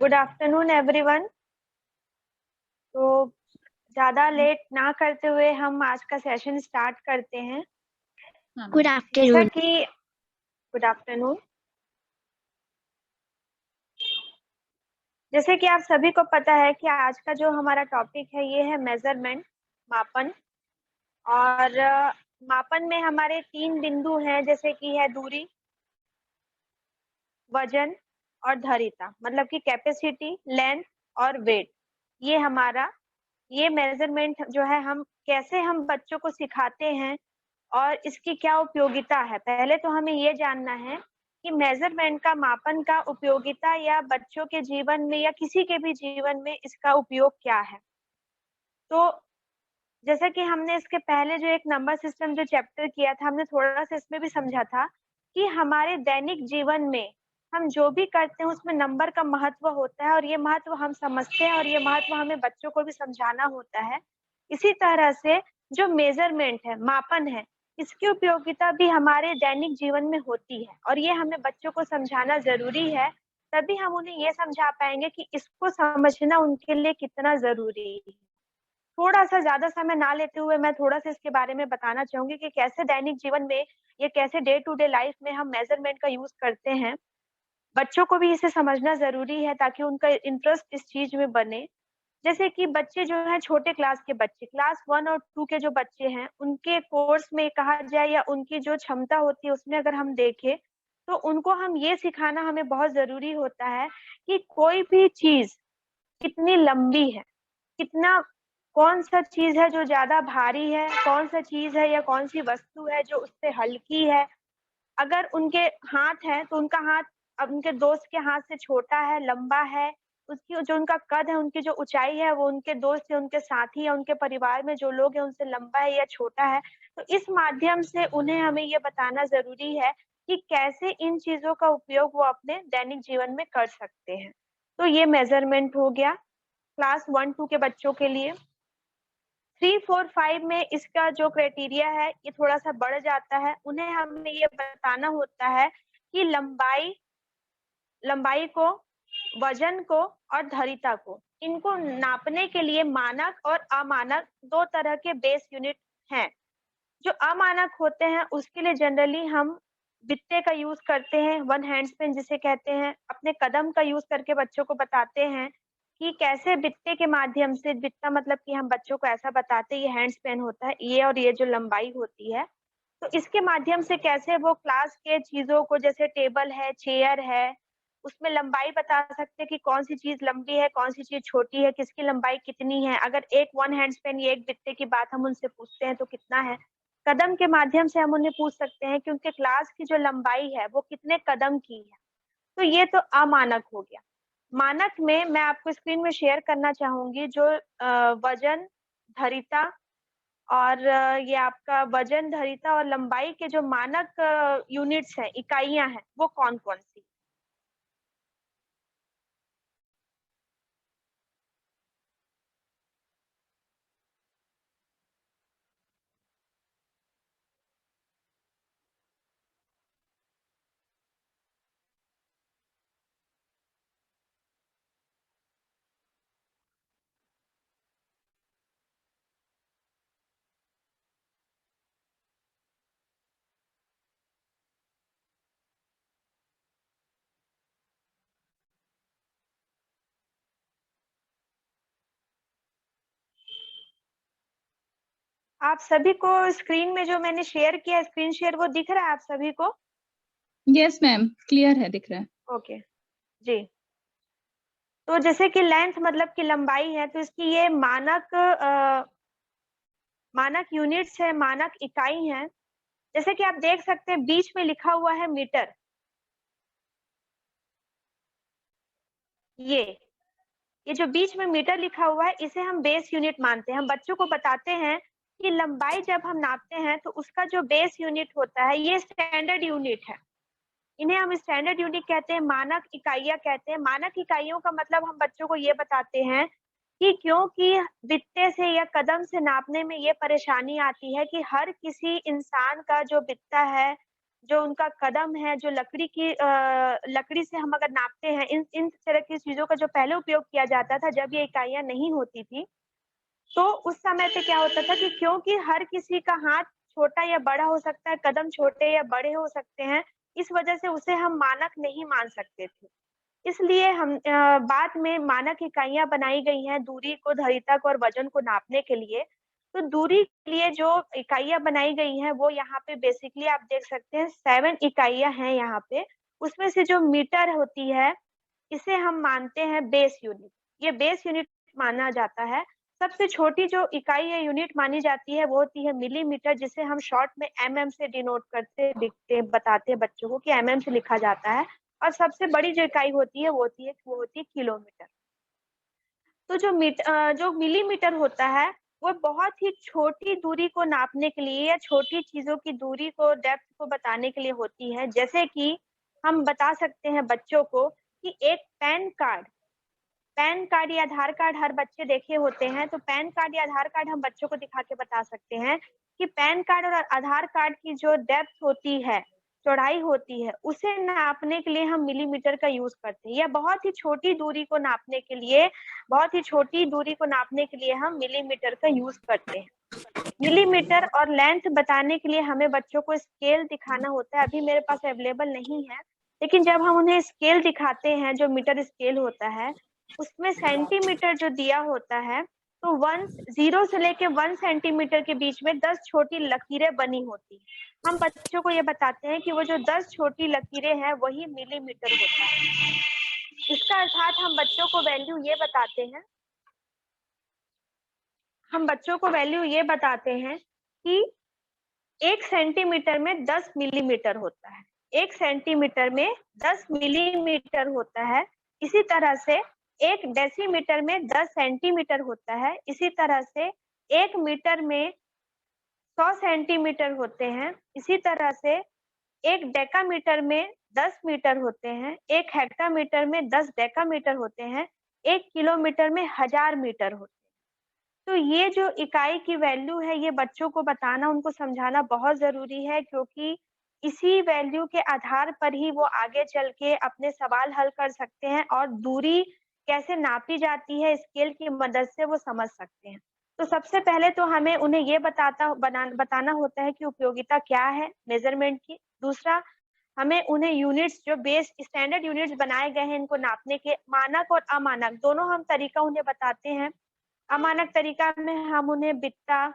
Good afternoon everyone. तो ज़्यादा late ना करते हुए हम आज का सेशन स्टार्ट करते हैं। गुड जैसा आफ्टरनून। कि गुड आफ्टरनून। जैसे कि आप सभी को पता है कि आज का जो हमारा टॉपिक है ये है मेजरमेंट, मापन। और मापन में हमारे 3 बिंदु हैं, जैसे कि है दूरी, वजन और धारिता, मतलब कि कैपेसिटी, लेंथ और वेट। ये हमारा ये मेजरमेंट जो है हम कैसे हम बच्चों को सिखाते हैं और इसकी क्या उपयोगिता है। पहले तो हमें ये जानना है कि मेजरमेंट का, मापन का उपयोगिता या बच्चों के जीवन में या किसी के भी जीवन में इसका उपयोग क्या है। तो जैसा कि हमने इसके पहले जो एक नंबर सिस्टम जो चैप्टर किया था, हमने थोड़ा सा इसमें भी समझा था कि हमारे दैनिक जीवन में हम जो भी करते हैं उसमें नंबर का महत्व होता है और ये महत्व हम समझते हैं और ये महत्व हमें बच्चों को भी समझाना होता है। इसी तरह से जो मेजरमेंट है, मापन है, इसकी उपयोगिता भी हमारे दैनिक जीवन में होती है और ये हमें बच्चों को समझाना जरूरी है। तभी हम उन्हें ये समझा पाएंगे कि इसको समझना उनके लिए कितना जरूरी है। थोड़ा सा ज्यादा समय ना लेते हुए मैं थोड़ा सा इसके बारे में बताना चाहूंगी कि कैसे दैनिक जीवन में, ये कैसे डे टू डे लाइफ में हम मेजरमेंट का यूज करते हैं। बच्चों को भी इसे समझना जरूरी है ताकि उनका इंटरेस्ट इस चीज में बने। जैसे कि बच्चे जो है, छोटे क्लास के बच्चे, क्लास 1 और 2 के जो बच्चे हैं, उनके कोर्स में कहा जाए या उनकी जो क्षमता होती है उसमें अगर हम देखें तो उनको हम ये सिखाना हमें बहुत जरूरी होता है कि कोई भी चीज कितनी लंबी है, कितना, कौन सा चीज है जो ज्यादा भारी है, कौन सा चीज है या कौन सी वस्तु है जो उससे हल्की है। अगर उनके हाथ है तो उनका हाथ अब उनके दोस्त के हाथ से छोटा है, लंबा है, उसकी जो उनका कद है, उनकी जो ऊंचाई है, वो उनके दोस्त या उनके साथी या उनके परिवार में जो लोग हैं उनसे लंबा है या छोटा है। तो इस माध्यम से उन्हें हमें ये बताना जरूरी है कि कैसे इन चीजों का उपयोग वो अपने दैनिक जीवन में कर सकते हैं। तो ये मेजरमेंट हो गया क्लास 1 2 के बच्चों के लिए। 3 4 5 में इसका जो क्राइटेरिया है ये थोड़ा सा बढ़ जाता है। उन्हें हमें ये बताना होता है कि लंबाई लंबाई को, वजन को और धारिता को, इनको नापने के लिए मानक और अमानक 2 तरह के बेस यूनिट हैं। जो अमानक होते हैं उसके लिए जनरली हम बित्ते का यूज करते हैं, वन हैंड स्पेन जिसे कहते हैं। अपने कदम का यूज करके बच्चों को बताते हैं कि कैसे बित्ते के माध्यम से, बित्ता मतलब कि हम बच्चों को ऐसा बताते हैं, ये हैंड स्पेन होता है ये, और ये जो लंबाई होती है, तो इसके माध्यम से कैसे वो क्लास के चीजों को, जैसे टेबल है, चेयर है, उसमें लंबाई बता सकते हैं कि कौन सी चीज लंबी है, कौन सी चीज छोटी है, किसकी लंबाई कितनी है। अगर एक वन हैंड स्पेन या एक बित्ते की बात हम उनसे पूछते हैं तो कितना है। कदम के माध्यम से हम उन्हें पूछ सकते हैं कि उनके क्लास की जो लंबाई है वो कितने कदम की है। तो ये तो अमानक हो गया। मानक में मैं आपको स्क्रीन में शेयर करना चाहूंगी जो वजन, धारिता और ये आपका वजन, धारिता और लंबाई के जो मानक यूनिट्स हैं, इकाइयां हैं, वो कौन कौन सी। आप सभी को स्क्रीन में जो मैंने शेयर किया, स्क्रीन शेयर, वो दिख रहा है आप सभी को? यस मैम, क्लियर है, दिख रहा है। ओके जी। तो जैसे कि लेंथ मतलब कि लंबाई है, तो इसकी ये मानक यूनिट्स है, मानक इकाई है। जैसे कि आप देख सकते हैं बीच में लिखा हुआ है मीटर। ये ये जो बीच में मीटर लिखा हुआ है इसे हम बेस यूनिट मानते हैं। हम बच्चों को बताते हैं कि लंबाई जब हम नापते हैं तो उसका जो बेस यूनिट होता है ये स्टैंडर्ड यूनिट है। इन्हें हम स्टैंडर्ड यूनिट कहते हैं, मानक इकाइयां कहते हैं। मानक इकाइयों का मतलब हम बच्चों को ये बताते हैं कि क्योंकि बित्ते से या कदम से नापने में ये परेशानी आती है कि हर किसी इंसान का जो बित्ता है जो उनका कदम है, जो लकड़ी से हम अगर नापते हैं, इन तरह की चीजों का जो पहले उपयोग किया जाता था जब ये इकाइयां नहीं होती थी, तो उस समय पे क्या होता था कि क्योंकि हर किसी का हाथ छोटा या बड़ा हो सकता है, कदम छोटे या बड़े हो सकते हैं, इस वजह से उसे हम मानक नहीं मान सकते थे। इसलिए हम बाद में मानक इकाइयाँ बनाई गई हैं दूरी को, धारिता को और वजन को नापने के लिए। तो दूरी के लिए जो इकाइयाँ बनाई गई हैं वो यहाँ पे बेसिकली आप देख सकते हैं 7 इकाइयाँ हैं यहाँ पे। उसमें से जो मीटर होती है, इसे हम मानते हैं बेस यूनिट। ये बेस यूनिट माना जाता है। सबसे छोटी जो इकाई या यूनिट मानी जाती है वो होती है मिलीमीटर, जिसे हम शॉर्ट में एमएम से डिनोट करते लिखते बताते हैं बच्चों को कि एमएम से लिखा जाता है। और सबसे बड़ी जो इकाई होती है वो होती है किलोमीटर। तो जो मिलीमीटर होता है वो बहुत ही छोटी दूरी को नापने के लिए या छोटी चीजों की दूरी को, डेप्थ को बताने के लिए होती है। जैसे कि हम बता सकते हैं बच्चों को कि एक पैन कार्ड या आधार कार्ड हर बच्चे देखे होते हैं, तो पैन कार्ड या आधार कार्ड हम बच्चों को दिखा के बता सकते हैं कि पैन कार्ड और आधार कार्ड की जो डेप्थ होती है, चौड़ाई होती है, उसे नापने के लिए हम मिलीमीटर का यूज करते हैं। या बहुत ही छोटी दूरी को नापने के लिए हम मिलीमीटर का यूज करते हैं। मिलीमीटर और लेंथ बताने के लिए हमें बच्चों को स्केल दिखाना होता है। अभी मेरे पास अवेलेबल नहीं है, लेकिन जब हम उन्हें स्केल दिखाते हैं, जो मीटर स्केल होता है, उसमें सेंटीमीटर जो दिया होता है, तो 0 से लेके 1 सेंटीमीटर के बीच में 10 छोटी लकीरें बनी होती हैं। हम बच्चों को ये बताते हैं कि वो जो 10 छोटी लकीरें हैं वही मिलीमीटर होता है। इसका अर्थात हम बच्चों को वैल्यू ये बताते हैं कि 1 सेंटीमीटर में 10 मिलीमीटर होता है। 1 सेंटीमीटर में 10 मिलीमीटर होता है। इसी तरह से 1 डेसीमीटर में 10 सेंटीमीटर होता है। इसी तरह से 1 मीटर में 100 सेंटीमीटर होते हैं। इसी तरह से 1 डेकामीटर में 10 मीटर होते हैं। 1 हेक्टामीटर में 10 डेकामीटर होते हैं। 1 किलोमीटर में 1000 मीटर होते हैं। तो ये जो इकाई की वैल्यू है, ये बच्चों को बताना, उनको समझाना बहुत ज़रूरी है, क्योंकि इसी वैल्यू के आधार पर ही वो आगे चल के अपने सवाल हल कर सकते हैं और दूरी कैसे नापी जाती है स्केल की मदद से वो समझ सकते हैं। तो सबसे पहले तो हमें उन्हें ये बताना होता है कि उपयोगिता क्या है मेज़रमेंट की। दूसरा, हमें उन्हें यूनिट्स, जो बेस स्टैंडर्ड यूनिट्स बनाए गए हैं इनको नापने के, मानक और अमानक दोनों हम तरीका उन्हें बताते हैं। अमानक तरीका में हम उन्हें बित्ता,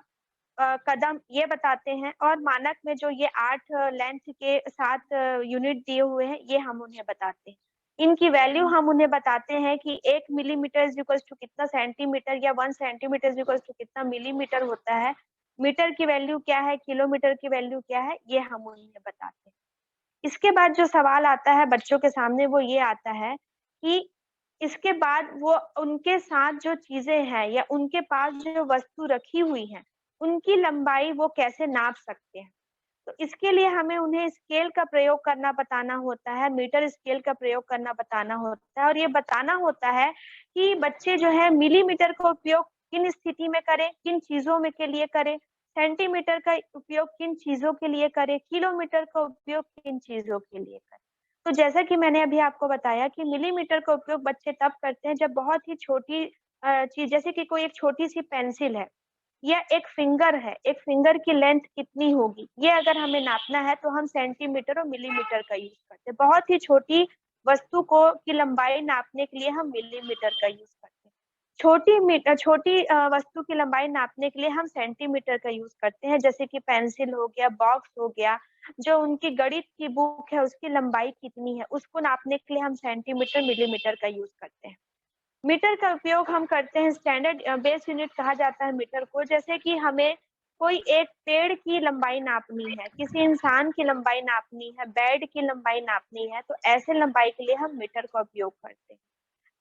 कदम ये बताते हैं, और मानक में जो ये 8 लेंथ के 7 यूनिट दिए हुए हैं, ये हम उन्हें बताते हैं। इनकी वैल्यू हम उन्हें बताते हैं कि 1 मिलीमीटर इज़ इक्वल्स टू कितना सेंटीमीटर, या 1 सेंटीमीटर इज़ इक्वल्स टू कितना मिलीमीटर होता है। मीटर की वैल्यू क्या है, किलोमीटर की वैल्यू क्या है, ये हम उन्हें बताते हैं। इसके बाद जो सवाल आता है बच्चों के सामने वो ये आता है कि इसके बाद वो उनके साथ जो चीज़ें हैं या उनके पास जो वस्तु रखी हुई है, उनकी लंबाई वो कैसे नाप सकते हैं। तो इसके लिए हमें उन्हें स्केल का प्रयोग करना बताना होता है, मीटर स्केल का प्रयोग करना बताना होता है, और ये बताना होता है कि बच्चे जो है मिलीमीटर का उपयोग किन स्थिति में करें, किन चीज़ों में के लिए करें, सेंटीमीटर का उपयोग किन चीज़ों के लिए करें, किलोमीटर का उपयोग किन चीज़ों के लिए करें। तो जैसा कि मैंने अभी आपको बताया कि मिलीमीटर का उपयोग बच्चे तब करते हैं जब बहुत ही छोटी चीज़, जैसे कि कोई एक छोटी-सी पेंसिल है या एक फिंगर है, एक फिंगर की लेंथ कितनी होगी, ये अगर हमें नापना है तो हम सेंटीमीटर और मिलीमीटर का यूज़ करते हैं। बहुत ही छोटी वस्तु की लंबाई नापने के लिए हम मिलीमीटर का यूज़ करते हैं। छोटी वस्तु की लंबाई नापने के लिए हम सेंटीमीटर का यूज़ करते हैं, जैसे कि पेंसिल हो गया, बॉक्स हो गया, जो उनकी गणित की बुक है उसकी लंबाई कितनी है, उसको नापने के लिए हम सेंटीमीटर, मिलीमीटर का यूज़ करते हैं। मीटर का उपयोग हम करते हैं, स्टैंडर्ड बेस यूनिट कहा जाता है मीटर को। जैसे कि हमें कोई एक पेड़ की लंबाई नापनी है, किसी इंसान की लंबाई नापनी है, बेड की लंबाई नापनी है, तो ऐसे लंबाई के लिए हम मीटर का उपयोग करते हैं।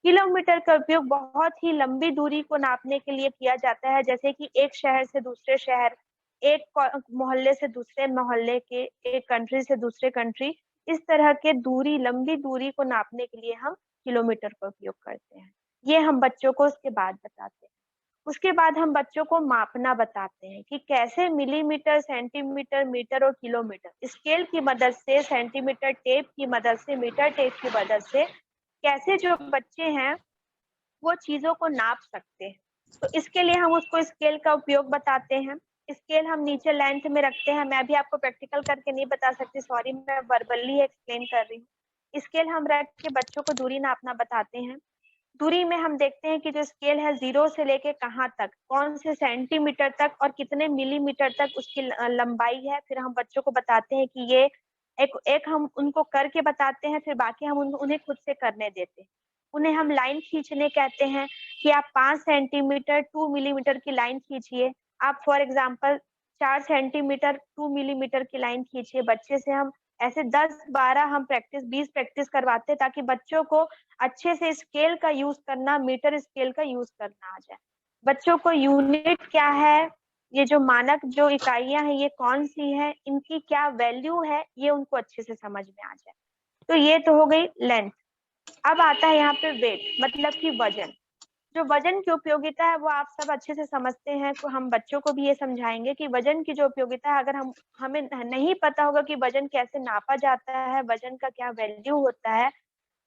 किलोमीटर का उपयोग बहुत ही लंबी दूरी को नापने के लिए किया जाता है, जैसे कि एक शहर से दूसरे शहर, मोहल्ले से दूसरे मोहल्ले के, एक कंट्री से दूसरे कंट्री, इस तरह के लंबी दूरी को नापने के लिए हम किलोमीटर का उपयोग करते हैं। ये हम बच्चों को उसके बाद बताते हैं। उसके बाद हम बच्चों को मापना बताते हैं कि कैसे मिलीमीटर, सेंटीमीटर, मीटर और किलोमीटर स्केल की मदद से, सेंटीमीटर टेप की मदद से, मीटर टेप की मदद से कैसे जो बच्चे हैं वो चीजों को नाप सकते हैं। तो इसके लिए हम उसको स्केल का उपयोग बताते हैं। स्केल हम नीचे लेंथ में रखते हैं। मैं भी आपको प्रैक्टिकल करके नहीं बता सकती, सॉरी, मैं वर्बली एक्सप्लेन कर रही हूँ। स्केल हम रख के बच्चों को दूरी नापना बताते हैं। दूरी में हम देखते हैं कि जो स्केल है 0 से लेके कहाँ तक, कौन से सेंटीमीटर तक और कितने मिलीमीटर तक उसकी लंबाई है। फिर हम बच्चों को बताते हैं कि ये एक एक हम उनको करके बताते हैं, फिर बाकी हम उन्हें खुद से करने देते हैं। उन्हें हम लाइन खींचने कहते हैं कि आप 5 सेंटीमीटर 2 मिलीमीटर की लाइन खींचिए। आप फॉर एग्जाम्पल 4 सेंटीमीटर 2 मिलीमीटर की लाइन खींचिए। बच्चे से हम ऐसे 10-12 हम 20 प्रैक्टिस करवाते हैं ताकि बच्चों को अच्छे से स्केल का यूज करना, मीटर स्केल का यूज करना आ जाए। बच्चों को यूनिट क्या है, ये जो मानक जो इकाइयां हैं ये कौन सी है, इनकी क्या वैल्यू है, ये उनको अच्छे से समझ में आ जाए। तो ये तो हो गई लेंथ। अब आता है यहाँ पे वेट, मतलब कि वजन। जो वजन की उपयोगिता है वो आप सब अच्छे से समझते हैं, तो हम बच्चों को भी ये समझाएंगे कि वजन की जो उपयोगिता है, अगर हमें नहीं पता होगा कि वजन कैसे नापा जाता है, वजन का क्या वैल्यू होता है,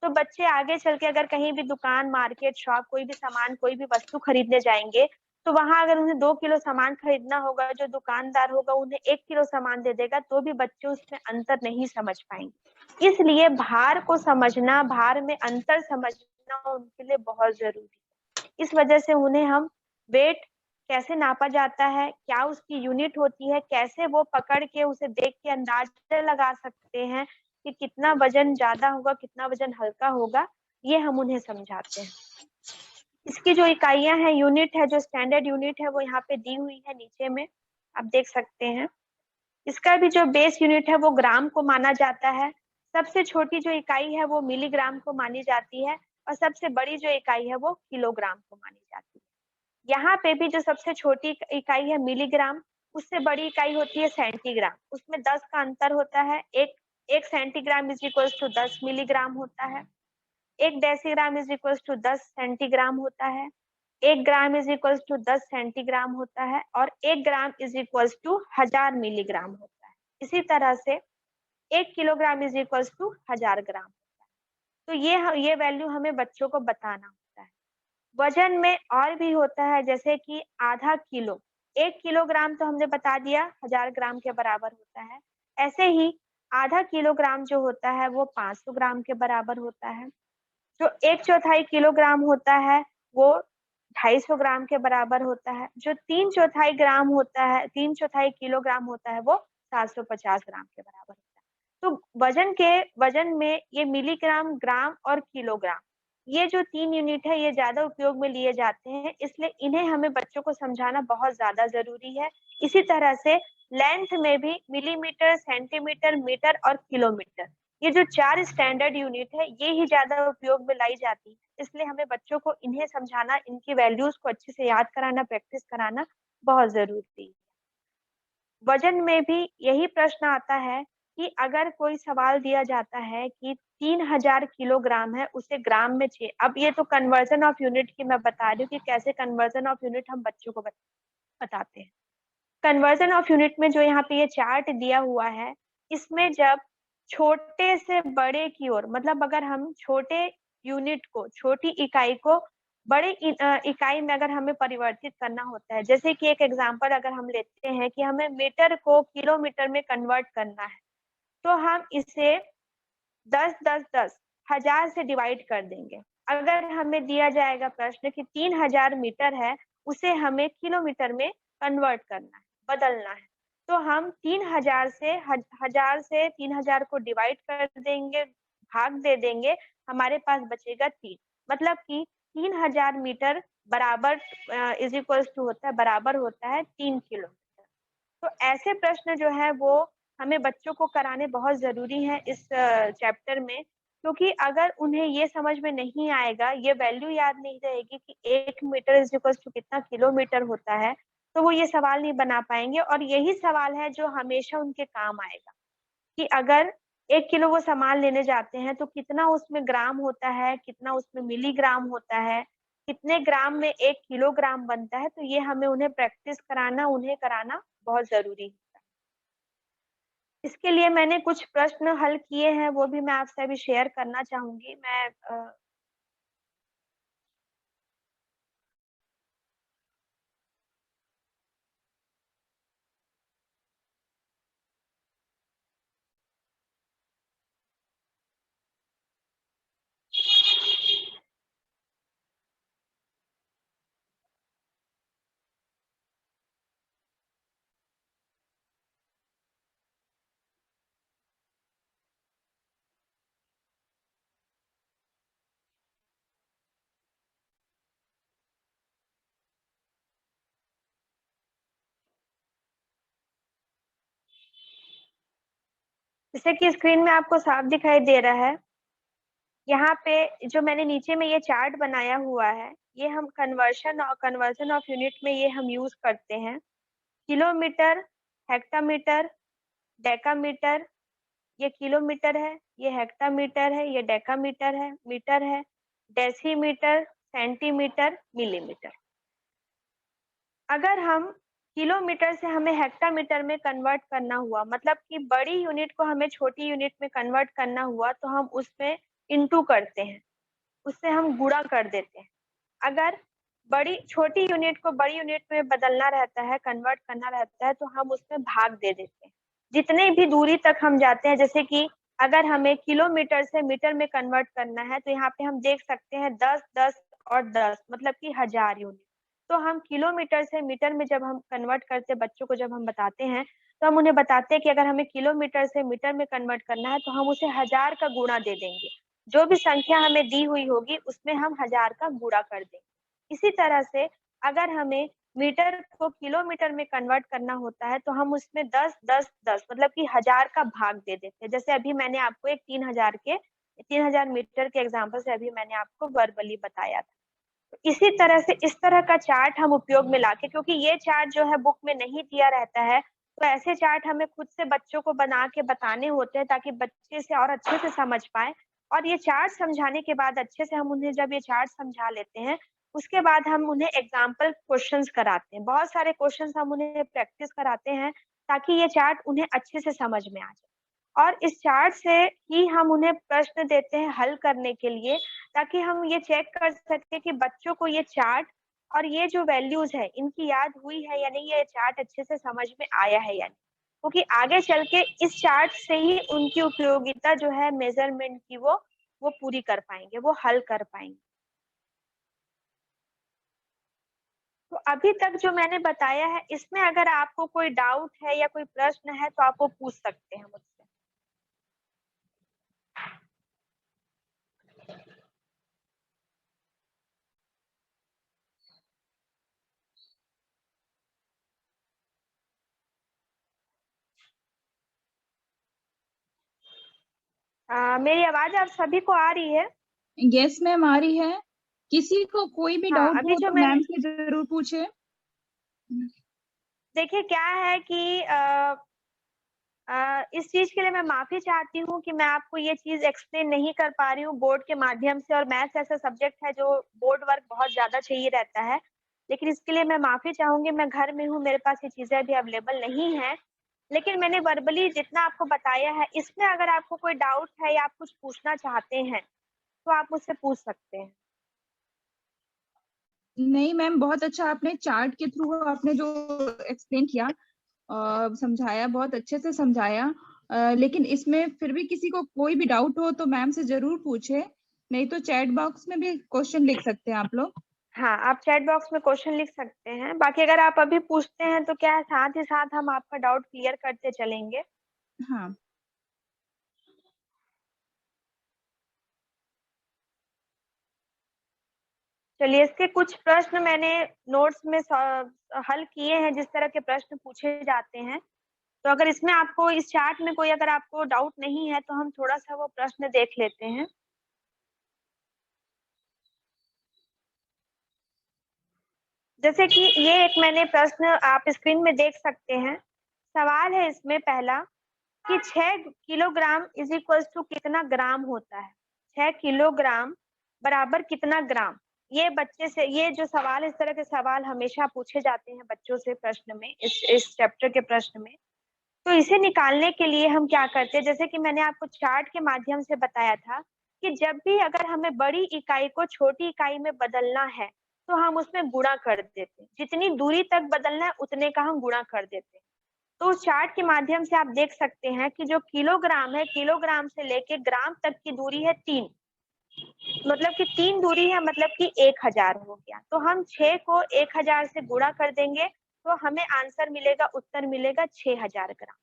तो बच्चे आगे चल के अगर कहीं भी दुकान, मार्केट, शॉप, कोई भी सामान, कोई भी वस्तु खरीदने जाएंगे, तो वहां अगर उन्हें 2 किलो सामान खरीदना होगा, जो दुकानदार होगा उन्हें 1 किलो सामान दे देगा, तो भी बच्चे उसमें अंतर नहीं समझ पाएंगे। इसलिए भार को समझना, भार में अंतर समझना उनके लिए बहुत जरूरी है। इस वजह से उन्हें हम वेट कैसे नापा जाता है, क्या उसकी यूनिट होती है, कैसे वो पकड़ के उसे देख के अंदाजा लगा सकते हैं कि कितना वजन ज्यादा होगा, कितना वजन हल्का होगा, ये हम उन्हें समझाते हैं। इसकी जो इकाइयां हैं, यूनिट है, जो स्टैंडर्ड यूनिट है वो यहाँ पे दी हुई है नीचे में, आप देख सकते हैं। इसका भी जो बेस यूनिट है वो ग्राम को माना जाता है। सबसे छोटी जो इकाई है वो मिलीग्राम को मानी जाती है और सबसे बड़ी जो इकाई है वो किलोग्राम को मानी जाती है। यहाँ पे भी जो सबसे छोटी इकाई है मिलीग्राम, उससे बड़ी इकाई होती है सेंटीग्राम। उसमें 10 का अंतर होता है। एक centigram is equal to 10 milligram होता है। एक decigram is equal to 10 centigram होता है। एक gram is equal to 10 centigram होता है और एक gram is equal to 1000 milligram होता है। इसी तरह से 1 kilogram is equal to 1000 gram होता है। तो ये वैल्यू हमें बच्चों को बताना होता है। वजन में और भी होता है, जैसे कि आधा किलो, 1 किलोग्राम तो हमने बता दिया 1000 ग्राम के बराबर होता है। ऐसे ही आधा किलोग्राम जो होता है वो 500 ग्राम के बराबर होता है। जो 1/4 किलोग्राम होता है वो 250 ग्राम के बराबर होता है। जो 3/4 ग्राम होता है, 3/4 किलोग्राम होता है वो 750 ग्राम के बराबर होता है। तो वजन में ये मिलीग्राम, ग्राम और किलोग्राम, ये जो 3 यूनिट है ये ज्यादा उपयोग में लिए जाते हैं, इसलिए इन्हें हमें बच्चों को समझाना बहुत ज्यादा जरूरी है। इसी तरह से लेंथ में भी मिलीमीटर, सेंटीमीटर, मीटर और किलोमीटर, ये जो 4 स्टैंडर्ड यूनिट है ये ही ज्यादा उपयोग में लाई जाती है। इसलिए हमें बच्चों को इन्हें समझाना, इनकी वैल्यूज को अच्छे से याद कराना, प्रैक्टिस कराना बहुत जरूरी है। वजन में भी यही प्रश्न आता है कि अगर कोई सवाल दिया जाता है कि 3000 किलोग्राम है, उसे ग्राम में चाहिए। अब ये तो कन्वर्जन ऑफ यूनिट की मैं बता रही हूँ कि कैसे कन्वर्जन ऑफ यूनिट हम बच्चों को बताते हैं। कन्वर्जन ऑफ यूनिट में जो यहाँ पे ये चार्ट दिया हुआ है, इसमें जब छोटे से बड़े की ओर, मतलब अगर हम छोटे यूनिट को, छोटी इकाई को बड़े इकाई में अगर हमें परिवर्तित करना होता है, जैसे कि एक एग्जांपल अगर हम लेते हैं कि हमें मीटर को किलोमीटर में कन्वर्ट करना है, तो हम इसे 10 हजार से डिवाइड कर देंगे। अगर हमें दिया जाएगा प्रश्न कि 3000 मीटर है, उसे हमें किलोमीटर में कन्वर्ट करना है, बदलना है, तो हम 3000 से 3000 को डिवाइड कर देंगे, भाग दे देंगे, हमारे पास बचेगा 3। मतलब कि 3000 मीटर बराबर इज इक्वल टू होता है, बराबर होता है 3 किलोमीटर। तो ऐसे प्रश्न जो है वो हमें बच्चों को कराने बहुत जरूरी है इस चैप्टर में, क्योंकि अगर उन्हें ये समझ में नहीं आएगा, ये वैल्यू याद नहीं रहेगी कि 1 मीटर इज इक्वल टू कितना किलोमीटर होता है, तो वो ये सवाल नहीं बना पाएंगे। और यही सवाल है जो हमेशा उनके काम आएगा कि अगर 1 किलो वो सामान लेने जाते हैं तो कितना उसमें ग्राम होता है, कितना उसमें मिलीग्राम होता है, कितने ग्राम में 1 किलोग्राम बनता है, तो ये हमें उन्हें प्रैक्टिस कराना, उन्हें कराना बहुत जरूरी है। इसके लिए मैंने कुछ प्रश्न हल किए हैं, वो भी मैं आपसे अभी शेयर करना चाहूंगी। मैं जैसे कि स्क्रीन में आपको साफ दिखाई दे रहा है, यहाँ पे जो मैंने नीचे में ये चार्ट बनाया हुआ है, ये हम कन्वर्जन ऑफ यूनिट में ये हम यूज करते हैं। किलोमीटर, हेक्टामीटर, डेकामीटर, ये किलोमीटर है, ये हेक्टामीटर है, ये डेकामीटर है, मीटर है, डेसीमीटर, सेंटीमीटर, मिलीमीटर। अगर हम किलोमीटर से हमें हेक्टामीटर में कन्वर्ट करना हुआ, मतलब कि बड़ी यूनिट को हमें छोटी यूनिट में कन्वर्ट करना हुआ, तो हम उसमें इंटू करते हैं, उससे हम गुणा कर देते हैं। अगर छोटी यूनिट को बड़ी यूनिट में बदलना रहता है, कन्वर्ट करना रहता है, तो हम उसमें भाग दे देते हैं। जितने भी दूरी तक हम जाते हैं, जैसे कि अगर हमें किलोमीटर से मीटर में कन्वर्ट करना है, तो यहाँ पे हम देख सकते हैं 10, 10 और 10, मतलब कि 1000 यूनिट। तो हम किलोमीटर से मीटर में जब हम कन्वर्ट करते, बच्चों को जब हम बताते हैं, तो हम उन्हें बताते हैं कि अगर हमें किलोमीटर से मीटर में कन्वर्ट करना है, तो हम उसे 1000 का गुणा दे देंगे। जो भी संख्या हमें दी हुई होगी, उसमें हम 1000 का गुणा कर देंगे। इसी तरह से अगर हमें मीटर को किलोमीटर में कन्वर्ट करना होता है, तो हम उसमें 10, 10, 10, मतलब कि 1000 का भाग दे देते हैं। जैसे अभी मैंने आपको एक 3000 मीटर के एग्जाम्पल से अभी मैंने आपको वर्बली बताया था। तो इसी तरह से इस तरह का चार्ट हम उपयोग में लाके, क्योंकि ये चार्ट जो है बुक में नहीं दिया रहता है, तो ऐसे चार्ट हमें खुद से बच्चों को बना के बताने होते हैं, ताकि बच्चे से और अच्छे से समझ पाए। और ये चार्ट समझाने के बाद अच्छे से हम उन्हें जब ये चार्ट समझा लेते हैं, उसके बाद हम उन्हें एग्जाम्पल क्वेश्चंस कराते हैं, बहुत सारे क्वेश्चंस हम उन्हें प्रैक्टिस कराते हैं, ताकि ये चार्ट उन्हें अच्छे से समझ में आ जाए। और इस चार्ट से ही हम उन्हें प्रश्न देते हैं हल करने के लिए, ताकि हम ये चेक कर सके कि बच्चों को ये चार्ट और ये जो वैल्यूज है, इनकी याद हुई है या नहीं, ये चार्ट अच्छे से समझ में आया है या नहीं। क्योंकि आगे चल के इस चार्ट से ही उनकी उपयोगिता जो है मेजरमेंट की, वो पूरी कर पाएंगे, वो हल कर पाएंगे। तो अभी तक जो मैंने बताया है, इसमें अगर आपको कोई डाउट है या कोई प्रश्न है, तो आप वो पूछ सकते हैं मुझसे। मेरी आवाज आप सभी को आ रही है? यस मैम, आ रही है। किसी को कोई भी हाँ, डाउट अभी हो जो तो मैंने, मैम से जरूर पूछे। देखिए क्या है कि इस चीज के लिए मैं माफी चाहती हूँ कि मैं आपको ये चीज एक्सप्लेन नहीं कर पा रही हूँ बोर्ड के माध्यम से, और मैथ्स ऐसा सब्जेक्ट है जो बोर्ड वर्क बहुत ज्यादा चाहिए रहता है। लेकिन इसके लिए मैं माफी चाहूंगी, मैं घर में हूँ, मेरे पास ये चीजें अभी अवेलेबल नहीं है। लेकिन मैंने वर्बली जितना आपको बताया है, इसमें अगर आपको कोई डाउट है या आप कुछ पूछना चाहते हैं, तो आप मुझसे पूछ सकते हैं। नहीं मैम, बहुत अच्छा आपने चार्ट के थ्रू आपने जो एक्सप्लेन किया, समझाया, बहुत अच्छे से समझाया। लेकिन इसमें फिर भी किसी को कोई भी डाउट हो तो मैम से जरूर पूछे, नहीं तो चैट बॉक्स में भी क्वेश्चन लिख सकते हैं आप लोग। हाँ, आप चैट बॉक्स में क्वेश्चन लिख सकते हैं। बाकी अगर आप अभी पूछते हैं, तो क्या है, साथ ही साथ हम आपका डाउट क्लियर करते चलेंगे। हाँ चलिए, इसके कुछ प्रश्न मैंने नोट्स में हल किए हैं, जिस तरह के प्रश्न पूछे जाते हैं। तो अगर इसमें आपको, इस चार्ट में कोई अगर आपको डाउट नहीं है, तो हम थोड़ा सा वो प्रश्न देख लेते हैं। जैसे कि ये एक मैंने प्रश्न आप स्क्रीन में देख सकते हैं। सवाल है इसमें पहला, कि 6 किलोग्राम इज इक्वल टू कितना ग्राम होता है। 6 किलोग्राम बराबर कितना ग्राम। ये बच्चे से ये जो सवाल, इस तरह के सवाल हमेशा पूछे जाते हैं बच्चों से प्रश्न में, इस चैप्टर के प्रश्न में। तो इसे निकालने के लिए हम क्या करते हैं, जैसे कि मैंने आपको चार्ट के माध्यम से बताया था कि जब भी अगर हमें बड़ी इकाई को छोटी इकाई में बदलना है तो हम उसमें गुणा कर देते हैं, जितनी दूरी तक बदलना है उतने का हम गुणा कर देते हैं। तो उस चार्ट के माध्यम से आप देख सकते हैं कि जो किलोग्राम है, किलोग्राम से लेके ग्राम तक की दूरी है 3, मतलब कि 3 दूरी है, मतलब कि 1000 हो गया। तो हम 6 को 1000 से गुणा कर देंगे तो हमें आंसर मिलेगा, उत्तर मिलेगा 6000 ग्राम।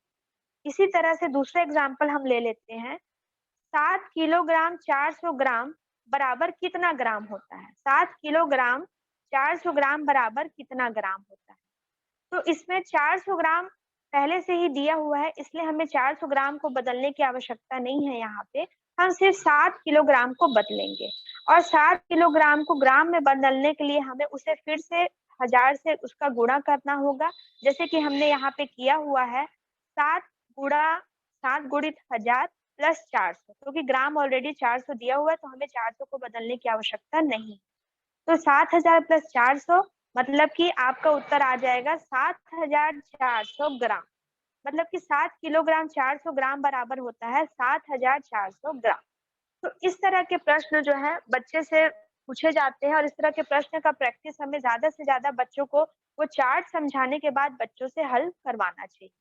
इसी तरह से दूसरा एग्जाम्पल हम ले लेते हैं। 7 किलोग्राम 400 ग्राम बराबर कितना ग्राम होता है? 7 किलोग्राम 400 ग्राम बराबर कितना ग्राम होता है? तो इसमें 400 ग्राम पहले से ही दिया हुआ है, इसलिए हमें 400 ग्राम को बदलने की आवश्यकता नहीं है। यहाँ पे हम सिर्फ 7 किलोग्राम को बदलेंगे, और 7 किलोग्राम को ग्राम में बदलने के लिए हमें उसे फिर से 1000 से उसका गुणा करना होगा, जैसे कि हमने यहाँ पे किया हुआ है। 7 गुणा 7 गुणित 1000 प्लस 400, क्योंकि ग्राम ऑलरेडी 400 दिया हुआ है तो हमें 400 को बदलने की आवश्यकता नहीं। तो 7000 प्लस 400 मतलब कि आपका उत्तर आ जाएगा 7400 ग्राम। मतलब कि 7 किलोग्राम 400 ग्राम बराबर होता है 7400 ग्राम। तो इस तरह के प्रश्न जो है बच्चे से पूछे जाते हैं, और इस तरह के प्रश्न का प्रैक्टिस हमें ज्यादा से ज्यादा बच्चों को वो चार्ट समझाने के बाद बच्चों से हल करवाना चाहिए।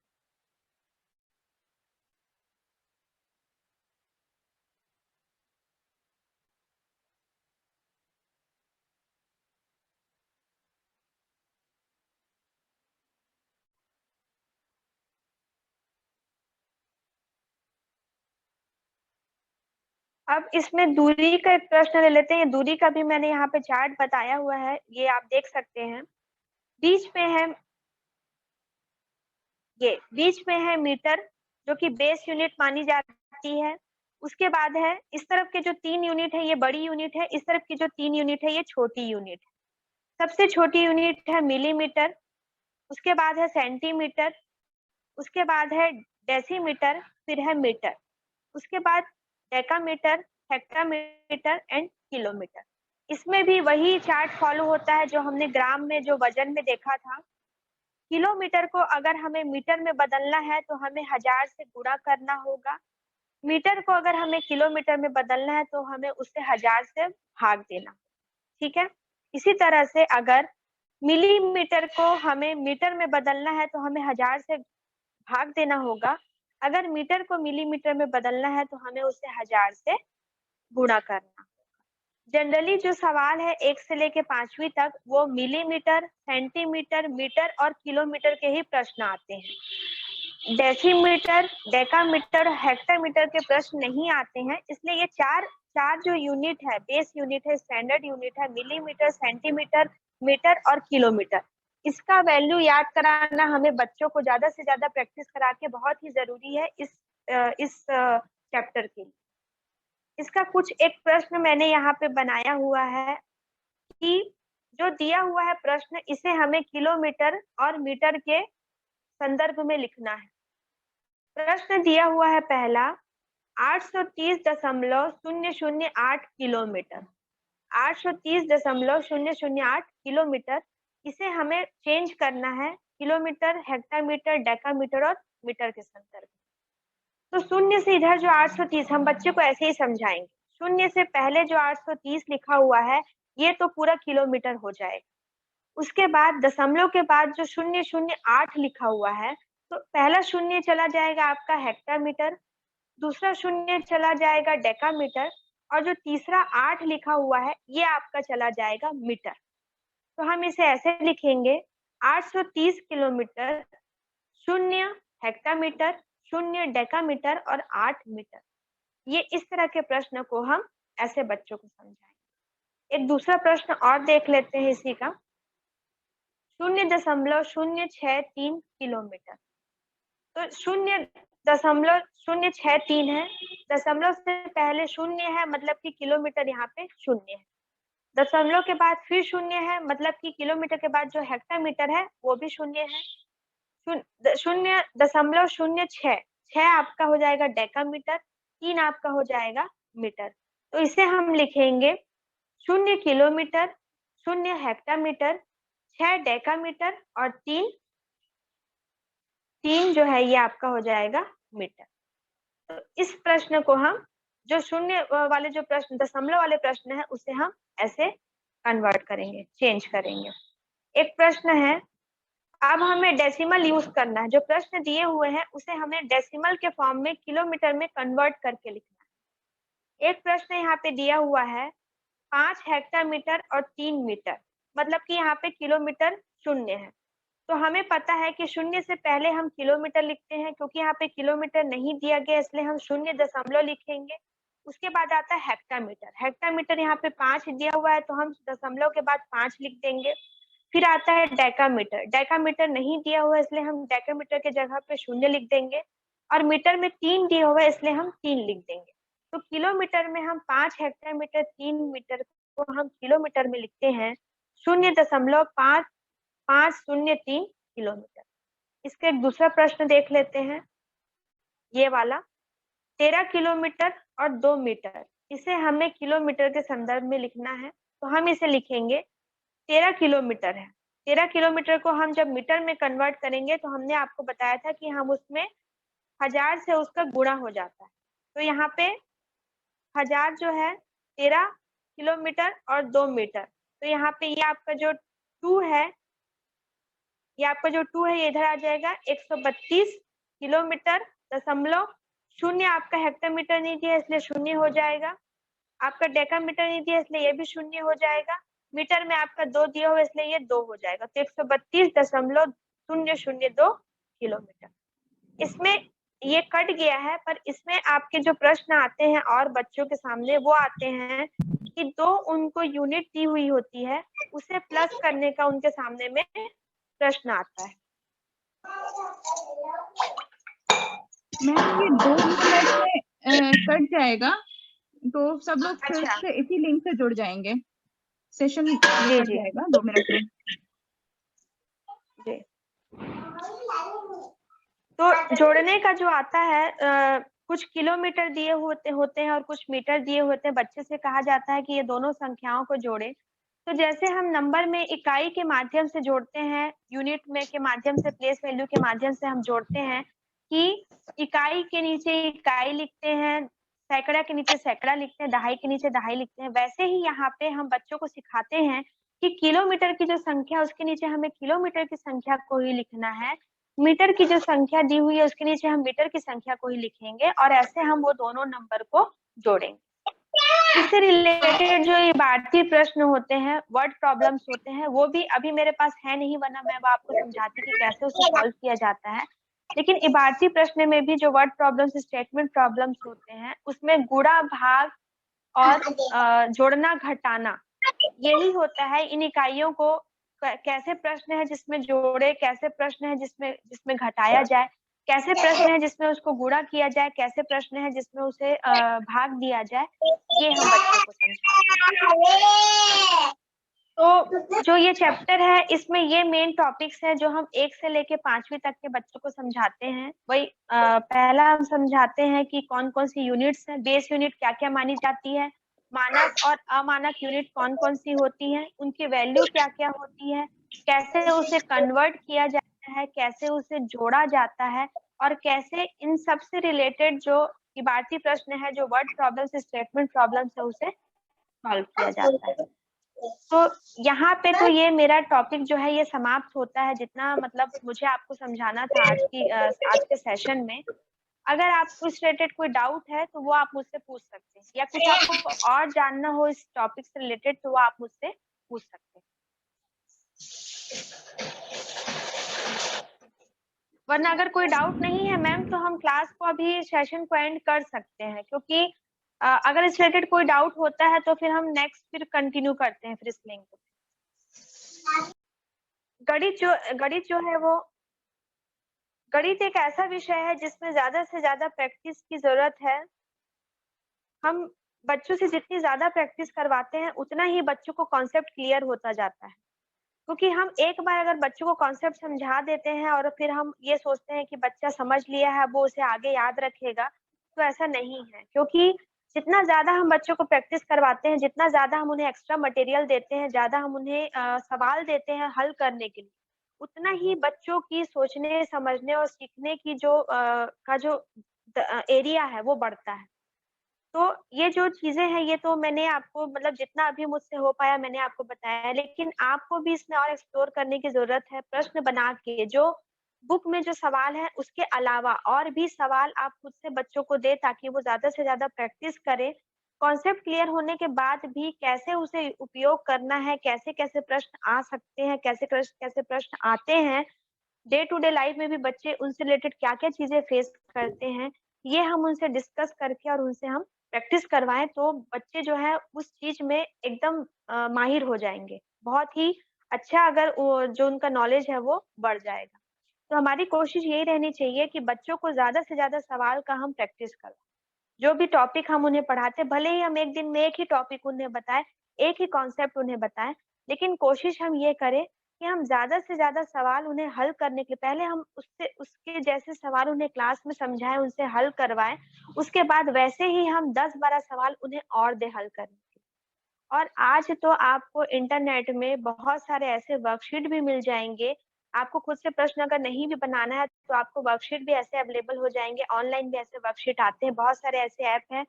अब इसमें दूरी का एक प्रश्न ले लेते हैं। दूरी का भी मैंने यहाँ पे चार्ट बताया हुआ है, ये आप देख सकते हैं। बीच में है, ये बीच में है मीटर, जो कि बेस यूनिट मानी जाती है। उसके बाद है इस तरफ के जो 3 यूनिट है ये बड़ी यूनिट है, इस तरफ की जो 3 यूनिट है ये छोटी यूनिट है। सबसे छोटी यूनिट है मिलीमीटर, उसके बाद है सेंटीमीटर, उसके बाद है डेसीमीटर, फिर है मीटर, उसके बाद डेकामीटर, हेक्टामीटर एंड किलोमीटर। इसमें भी वही चार्ट फॉलो होता है जो हमने ग्राम में जो वजन में देखा था। किलोमीटर को अगर हमें मीटर में बदलना है तो हमें 1000 से गुणा करना होगा। मीटर को अगर हमें किलोमीटर में बदलना है तो हमें उससे 1000 से भाग देना, ठीक है। इसी तरह से अगर मिलीमीटर को हमें मीटर में बदलना है तो हमें 1000 से भाग देना होगा। अगर मीटर को मिलीमीटर में बदलना है तो हमें उसे 1000 से गुणा करना। जनरली जो सवाल है 1 से लेके 5वीं तक वो मिलीमीटर, सेंटीमीटर, मीटर और किलोमीटर के ही प्रश्न आते हैं। डेसीमीटर, डेकामीटर, हेक्टामीटर के प्रश्न नहीं आते हैं। इसलिए ये चार चार जो यूनिट है, बेस यूनिट है, स्टैंडर्ड यूनिट है, मिलीमीटर, सेंटीमीटर, मीटर और किलोमीटर, इसका वैल्यू याद कराना हमें बच्चों को ज्यादा से ज्यादा प्रैक्टिस करा के बहुत ही जरूरी है इस चैप्टर के लिए। इसका कुछ एक प्रश्न मैंने यहाँ पे बनाया हुआ है कि जो दिया हुआ है प्रश्न, इसे हमें किलोमीटर और मीटर के संदर्भ में लिखना है। प्रश्न दिया हुआ है पहला 830.008 किलोमीटर, 830.008 किलोमीटर। इसे हमें चेंज करना है किलोमीटर, हेक्टामीटर, डेकामीटर और मीटर के संदर्भ। तो शून्य से इधर जो 830, हम बच्चे को ऐसे ही समझाएंगे। शून्य से पहले जो 830 लिखा हुआ है ये तो पूरा किलोमीटर हो जाएगा। उसके बाद दशमलव के बाद जो 008 लिखा हुआ है, तो पहला शून्य चला जाएगा आपका हेक्टामीटर, दूसरा शून्य चला जाएगा डेकामीटर, और जो तीसरा 8 लिखा हुआ है ये आपका चला जाएगा मीटर। तो हम इसे ऐसे लिखेंगे 830 किलोमीटर, 0 हेक्टामीटर, 0 डेकामीटर और 8 मीटर। ये इस तरह के प्रश्न को हम ऐसे बच्चों को समझाएंगे। एक दूसरा प्रश्न और देख लेते हैं इसी का। 0.063 किलोमीटर, तो 0.063 है। दशमलव से पहले शून्य है, मतलब कि किलोमीटर यहाँ पे शून्य है। दशमलव के बाद फिर शून्य है, मतलब कि किलोमीटर के बाद जो हेक्टामीटर है वो भी शून्य है। 0.06 आपका हो जाएगा डेकामीटर, 3 आपका हो जाएगा मीटर। तो इसे हम लिखेंगे 0 किलोमीटर, 0 हेक्टामीटर, 6 डेकामीटर और 3 जो है ये आपका हो जाएगा मीटर। तो इस प्रश्न को हम जो शून्य वाले जो प्रश्न दशमलव वाले प्रश्न है उसे हम ऐसे कन्वर्ट करेंगे, चेंज करेंगे। एक प्रश्न है, अब हमें डेसिमल यूज करना है। जो प्रश्न दिए हुए हैं उसे हमें डेसिमल के फॉर्म में किलोमीटर में कन्वर्ट करके लिखना है। एक प्रश्न यहाँ पे दिया हुआ है 5 हेक्टामीटर और 3 मीटर, मतलब कि यहाँ पे किलोमीटर शून्य है। तो हमें पता है कि शून्य से पहले हम किलोमीटर लिखते हैं, क्योंकि यहाँ पे किलोमीटर नहीं दिया गया इसलिए हम 0.0 लिखेंगे। उसके बाद आता है हेक्टामीटर। हेक्टामीटर यहाँ पे 5 दिया हुआ है तो हम दशमलव के बाद 5 लिख देंगे। फिर आता है डेकामीटर। डेकामीटर नहीं दिया हुआ है इसलिए हम डेकामीटर के जगह पे 0 लिख देंगे। और मीटर में 3 दिया हुआ है इसलिए हम 3 लिख देंगे। तो किलोमीटर में हम 5 हेक्टामीटर 3 मीटर को हम किलोमीटर में लिखते हैं 0.5503 किलोमीटर। इसका एक दूसरा प्रश्न देख लेते हैं, ये वाला 13 किलोमीटर और 2 मीटर। इसे हमें किलोमीटर के संदर्भ में लिखना है तो हम इसे लिखेंगे 13 किलोमीटर है। 13 किलोमीटर को हम जब मीटर में कन्वर्ट करेंगे तो हमने आपको बताया था कि हम उसमें 1000 से उसका गुणा हो जाता है। तो यहाँ पे 1000 जो है 13 किलोमीटर और 2 मीटर। तो यहाँ पे ये आपका जो 2 है, ये आपका जो 2 है ये इधर आ जाएगा 132 किलोमीटर दशमलव 0। आपका हेक्टामीटर नहीं दिया इसलिए 0 हो जाएगा। आपका डेकामीटर नहीं दिया इसलिए ये भी 0 हो जाएगा। मीटर में आपका 2 दिया हुआ इसलिए ये 2 हो जाएगा। तो 132.002 किलोमीटर। इसमें ये कट गया है, पर इसमें आपके जो प्रश्न आते हैं और बच्चों के सामने वो आते हैं कि 2 उनको यूनिट दी हुई होती है, उसे प्लस करने का उनके सामने में प्रश्न आता है। मैम ये 2 मिनट में कट जाएगा तो सब लोग फिर अच्छा। से इसी लिंक से जुड़ जाएंगे। सेशन जी कट जी जाएगा 2 मिनट में। जी। तो जोड़ने का जो आता है कुछ किलोमीटर दिए होते हैं और कुछ मीटर दिए होते हैं। बच्चे से कहा जाता है कि ये दोनों संख्याओं को जोड़े। तो जैसे हम नंबर में इकाई के माध्यम से जोड़ते हैं, यूनिट में के माध्यम से, प्लेस वैल्यू के माध्यम से हम जोड़ते हैं कि इकाई के नीचे इकाई लिखते हैं, सैकड़ा के नीचे सैकड़ा लिखते हैं, दहाई के नीचे दहाई लिखते हैं। वैसे ही यहाँ पे हम बच्चों को सिखाते हैं कि किलोमीटर की जो संख्या उसके नीचे हमें किलोमीटर की संख्या को ही लिखना है, मीटर की जो संख्या दी हुई है उसके नीचे हम मीटर की संख्या को ही लिखेंगे, और ऐसे हम वो दोनों नंबर को जोड़ेंगे। इससे रिलेटेड जो ये भारतीय प्रश्न होते हैं, वर्ड प्रॉब्लम्स होते हैं, वो भी अभी मेरे पास है नहीं, वरना मैं वो आपको समझाती कि कैसे उसे सॉल्व किया जाता है। लेकिन इबारती प्रश्न में भी जो वर्ड प्रॉब्लम्स, स्टेटमेंट प्रॉब्लम्स होते हैं, उसमें गुणा, भाग और जोड़ना, घटाना यही होता है। इन इकाइयों को कैसे प्रश्न है जिसमें जोड़े, कैसे प्रश्न है जिसमें जिसमें घटाया जाए, कैसे प्रश्न है जिसमें उसको गुणा किया जाए, कैसे प्रश्न है जिसमें उसे भाग दिया जाए, ये हम बच्चों को समझाते हैं। तो जो ये चैप्टर है इसमें ये मेन टॉपिक्स है जो हम 1 से लेके 5वीं तक के बच्चों को समझाते हैं। वही पहला हम समझाते हैं कि कौन कौन सी यूनिट्स हैं, बेस यूनिट क्या क्या मानी जाती है, मानक और अमानक यूनिट कौन कौन सी होती है, उनकी वैल्यू क्या क्या होती है, कैसे उसे कन्वर्ट किया जाता है, कैसे उसे जोड़ा जाता है, और कैसे इन सब से रिलेटेड जो इबारती प्रश्न है, जो वर्ड प्रॉब्लम्स, स्टेटमेंट प्रॉब्लम्स है, उसे सॉल्व किया जाता है। तो यहाँ पे तो ये मेरा टॉपिक जो है ये समाप्त होता है, जितना मतलब मुझे आपको समझाना था आज के सेशन में। अगर आपको इस रिलेटेड कोई डाउट है तो वो आप मुझसे पूछ सकते हैं, या कुछ आपको और जानना हो इस टॉपिक से रिलेटेड तो वो आप मुझसे पूछ सकते हैं। वरना अगर कोई डाउट नहीं है मैम तो हम क्लास को अभी सेशन को एंड कर सकते हैं, क्योंकि अगर इस रिलेटेड कोई डाउट होता है तो फिर हम नेक्स्ट फिर कंटिन्यू करते हैं फिर इस लिंक को। गणित जो है वो, गणित एक ऐसा विषय है जिसमें ज्यादा से ज्यादा प्रैक्टिस की जरूरत है। हम बच्चों से जितनी ज्यादा प्रैक्टिस करवाते हैं उतना ही बच्चों को कॉन्सेप्ट क्लियर होता जाता है। क्योंकि हम एक बार अगर बच्चों को कॉन्सेप्ट समझा देते हैं और फिर हम ये सोचते हैं कि बच्चा समझ लिया है वो उसे आगे याद रखेगा, तो ऐसा नहीं है। क्योंकि जितना ज्यादा हम बच्चों को प्रैक्टिस करवाते हैं, जितना ज्यादा हम उन्हें एक्स्ट्रा मटेरियल देते हैं, ज्यादा हम उन्हें सवाल देते हैं हल करने के लिए, उतना ही बच्चों की सोचने समझने और सीखने की जो एरिया है वो बढ़ता है। तो ये जो चीजें हैं ये तो मैंने आपको मतलब जितना अभी मुझसे हो पाया मैंने आपको बताया है, लेकिन आपको भी इसमें और एक्सप्लोर करने की जरूरत है। प्रश्न बना के जो बुक में जो सवाल है उसके अलावा और भी सवाल आप खुद से बच्चों को दे, ताकि वो ज्यादा से ज्यादा प्रैक्टिस करें। कॉन्सेप्ट क्लियर होने के बाद भी कैसे उसे उपयोग करना है, कैसे कैसे प्रश्न आ सकते हैं, कैसे कैसे प्रश्न आते हैं, डे टू डे लाइफ में भी बच्चे उनसे रिलेटेड क्या क्या चीजें फेस करते हैं, ये हम उनसे डिस्कस करके और उनसे हम प्रैक्टिस करवाएं, तो बच्चे जो है उस चीज में एकदम माहिर हो जाएंगे। बहुत ही अच्छा, अगर जो उनका नॉलेज है वो बढ़ जाएगा। तो हमारी कोशिश यही रहनी चाहिए कि बच्चों को ज्यादा से ज्यादा सवाल का हम प्रैक्टिस करें। जो भी टॉपिक हम उन्हें पढ़ाते, भले ही हम एक दिन में एक ही टॉपिक उन्हें बताएं, एक ही कॉन्सेप्ट उन्हें बताएं, लेकिन कोशिश हम ये करें कि हम ज्यादा से ज्यादा सवाल उन्हें हल करने के पहले हम उससे उसके जैसे सवाल उन्हें क्लास में समझाएं, उनसे हल करवाएं। उसके बाद वैसे ही हम 10-12 सवाल उन्हें और दे हल करने के। और आज तो आपको इंटरनेट में बहुत सारे ऐसे वर्कशीट भी मिल जाएंगे। आपको खुद से प्रश्न अगर नहीं भी बनाना है तो आपको वर्कशीट भी ऐसे अवेलेबल हो जाएंगे, ऑनलाइन भी ऐसे वर्कशीट आते हैं, बहुत सारे ऐसे ऐप हैं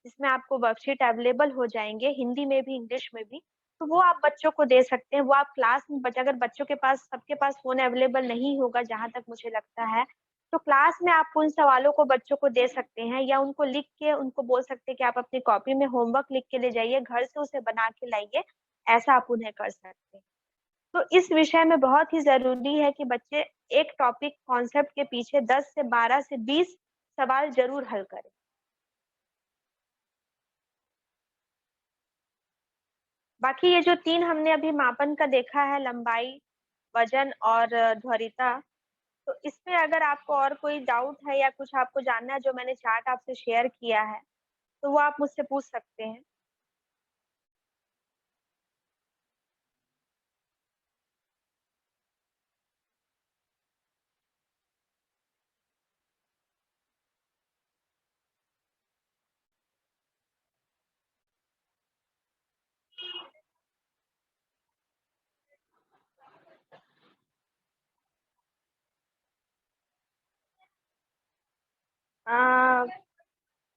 जिसमें आपको वर्कशीट अवेलेबल हो जाएंगे, हिंदी में भी इंग्लिश में भी। तो वो आप बच्चों को दे सकते हैं, वो आप क्लास में अगर बच्चों के पास सबके पास फोन अवेलेबल नहीं होगा जहां तक मुझे लगता है, तो क्लास में आप उन सवालों को बच्चों को दे सकते हैं, या उनको लिख के उनको बोल सकते हैं कि आप अपनी कॉपी में होमवर्क लिख के ले जाइए, घर से उसे बना के लाइए। ऐसा आप उन्हें कर सकते हैं। तो इस विषय में बहुत ही जरूरी है कि बच्चे एक टॉपिक कॉन्सेप्ट के पीछे 10 से 12 से 20 सवाल जरूर हल करें। बाकी ये जो 3 हमने अभी मापन का देखा है, लंबाई, वजन और ध्वरिता, तो इसमें अगर आपको और कोई डाउट है या कुछ आपको जानना है जो मैंने चार्ट आपसे शेयर किया है, तो वो आप मुझसे पूछ सकते हैं।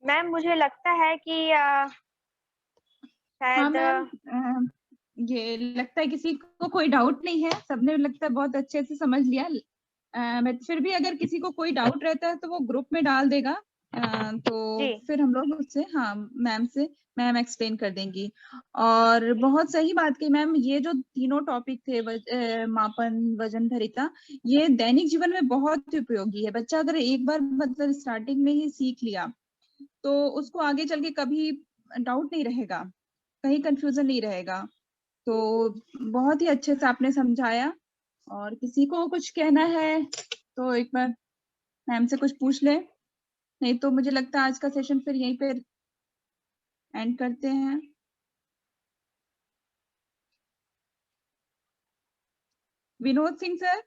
मैम मुझे लगता है कि हाँ शायद मैम, ये लगता है किसी को कोई डाउट नहीं है, सबने लगता है बहुत अच्छे से समझ लिया। मैं फिर भी अगर किसी को कोई डाउट रहता है तो वो ग्रुप में डाल देगा, तो जी फिर हम लोग उससे, हाँ मैम से, मैम एक्सप्लेन कर देंगी। और बहुत सही बात की मैम, ये जो तीनों टॉपिक थे मापन, वजन, धरिता, ये दैनिक जीवन में बहुत उपयोगी है। बच्चा अगर एक बार मतलब स्टार्टिंग में ही सीख लिया तो उसको आगे चल के कभी डाउट नहीं रहेगा, कहीं कंफ्यूजन नहीं रहेगा। तो बहुत ही अच्छे से आपने समझाया। और किसी को कुछ कहना है तो एक बार मैम से कुछ पूछ ले, नहीं तो मुझे लगता है आज का सेशन फिर यहीं पे एंड करते हैं। विनोद सिंह सर।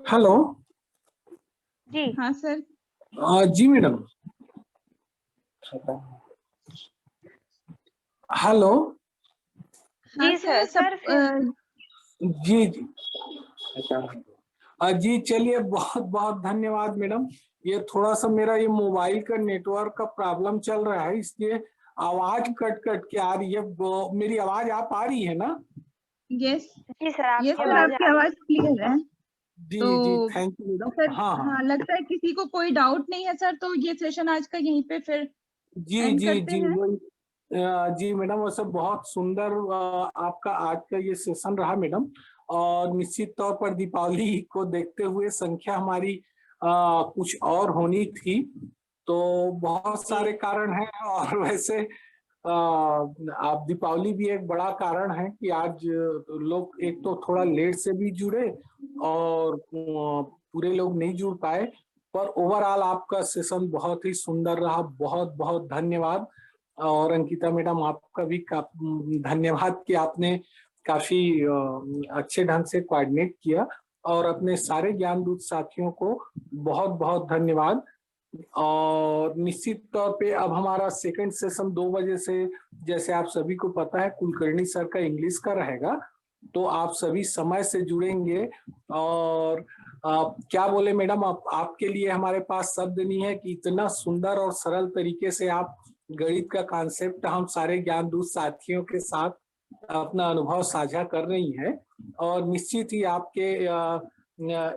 हेलो। जी हाँ सर। जी मैडम। हेलो। हाँ जी सर, सर सब सर फिर जी जी। जी चलिए, बहुत बहुत धन्यवाद मैडम। ये थोड़ा सा मेरा ये मोबाइल का नेटवर्क का प्रॉब्लम चल रहा है, इसलिए आवाज कट कट के आ रही है। मेरी आवाज आप आ रही है ना? यस। जी सर यस आपकी सर, आवाज आपकी आ रही आवाज क्लियर है। जी तो जी, थैंक यू मैडम। सर, हाँ हाँ। हाँ लगता है किसी को कोई डाउट नहीं है सर, तो ये सेशन आज का यहीं पे फिर जी एंड जी करते जी हैं। वही। जी मैडम, वैसे बहुत सुंदर आपका आज का ये सेशन रहा मैडम। और निश्चित तौर पर दीपावली को देखते हुए संख्या हमारी कुछ और होनी थी, तो बहुत जी सारे कारण हैं। और वैसे आप दीपावली भी एक बड़ा कारण है कि आज लोग एक तो थोड़ा लेट से भी जुड़े, और पूरे लोग नहीं जुड़ पाए। पर ओवरऑल आपका सेशन बहुत ही सुंदर रहा, बहुत बहुत धन्यवाद। और अंकिता मैडम आपका भी धन्यवाद कि आपने काफी अच्छे ढंग से कोऑर्डिनेट किया, और अपने सारे ज्ञान दूत साथियों को बहुत बहुत धन्यवाद। और निश्चित तौर पे अब हमारा सेकंड सेशन 2 बजे से, जैसे आप सभी को पता है, कुलकर्णी सर का इंग्लिश का रहेगा, तो आप सभी समय से जुड़ेंगे। और क्या बोले मैडम, आपके लिए हमारे पास शब्द नहीं है कि इतना सुंदर और सरल तरीके से आप गणित का कॉन्सेप्ट हम सारे ज्ञान दूत साथियों के साथ अपना अनुभव साझा कर रही हैं। और निश्चित ही आपके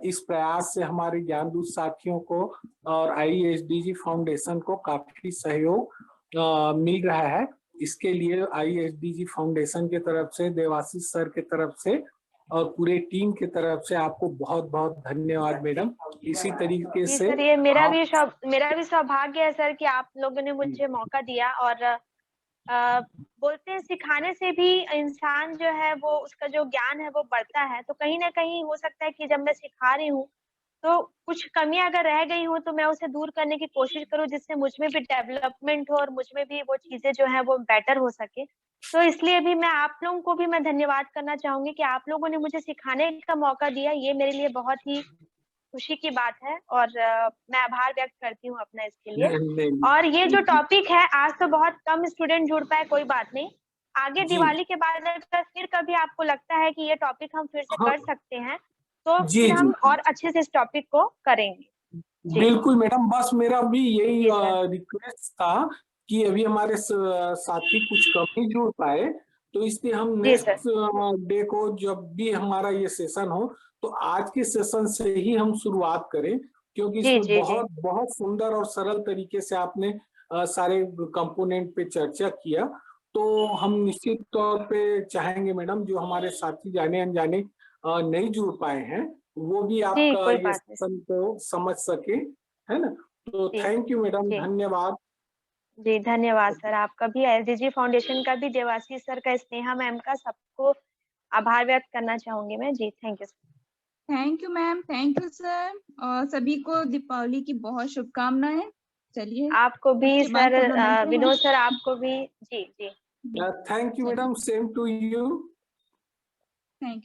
इस प्रयास से हमारे ज्ञान दूत साथियों को और ISDG फाउंडेशन को काफी सहयोग मिल रहा है। इसके लिए ISDG फाउंडेशन के तरफ से, देवाशीष सर के तरफ से और पूरे टीम की तरफ से आपको बहुत बहुत धन्यवाद मैडम। इसी तरीके से सर, ये मेरा भी सौभाग्य है सर कि आप लोगों ने मुझे मौका दिया। और बोलते हैं सिखाने से भी इंसान जो है वो, उसका जो ज्ञान है वो बढ़ता है। तो कहीं ना कहीं हो सकता है कि जब मैं सिखा रही हूँ तो कुछ कमियां अगर रह गई हूँ तो मैं उसे दूर करने की कोशिश करूँ, जिससे मुझ में भी डेवलपमेंट हो और मुझ में भी वो चीजें जो है वो बेटर हो सके। तो इसलिए भी मैं आप लोगों को भी मैं धन्यवाद करना चाहूंगी कि आप लोगों ने मुझे सिखाने का मौका दिया। ये मेरे लिए बहुत ही खुशी की बात है और मैं आभार व्यक्त करती हूँ अपना इसके लिए। और ये जो टॉपिक है, आज तो बहुत कम स्टूडेंट जुड़ पाए, कोई बात नहीं। आगे दिवाली के बाद अगर फिर कभी आपको लगता है कि ये टॉपिक हम फिर से कर सकते हैं तो फिर हम और अच्छे से इस टॉपिक को करेंगे। बिल्कुल मैडम, बस मेरा भी यही जी सर। रिक्वेस्ट था कि अभी हमारे साथी कुछ कम ही जुड़ पाए, तो इसलिए हम जी सर। नेक्स्ट डे को जब भी हमारा ये सेशन हो तो आज के सेशन से ही हम शुरुआत करें, क्योंकि जी इसमें जी जी बहुत बहुत सुंदर और सरल तरीके से आपने सारे कंपोनेंट पे चर्चा किया। तो हम निश्चित तौर पे चाहेंगे मैडम, जो हमारे साथी जाने अनजाने नहीं जुड़ पाए हैं, वो भी जी, आपका कोई ये बात नहीं। सेशन को समझ सके, है ना। तो जी थैंक यू मैडम, जी धन्यवाद। जी, धन्यवाद सर। आपका भी, SDG फाउंडेशन का भी, देवाशीष सर का, स्नेहा मैम का, सबको आभार व्यक्त करना चाहूंगी मैं। जी, thank you sir. Thank you ma'am, thank you sir, और सभी को दीपावली की बहुत शुभकामनाएं। चलिए, आपको भी इसके बाद सर, सब लोग मिलते हैं। विनोद सर, आपको भी। जी जी। थैंक यू चलिए, madam, same to you. Thank you.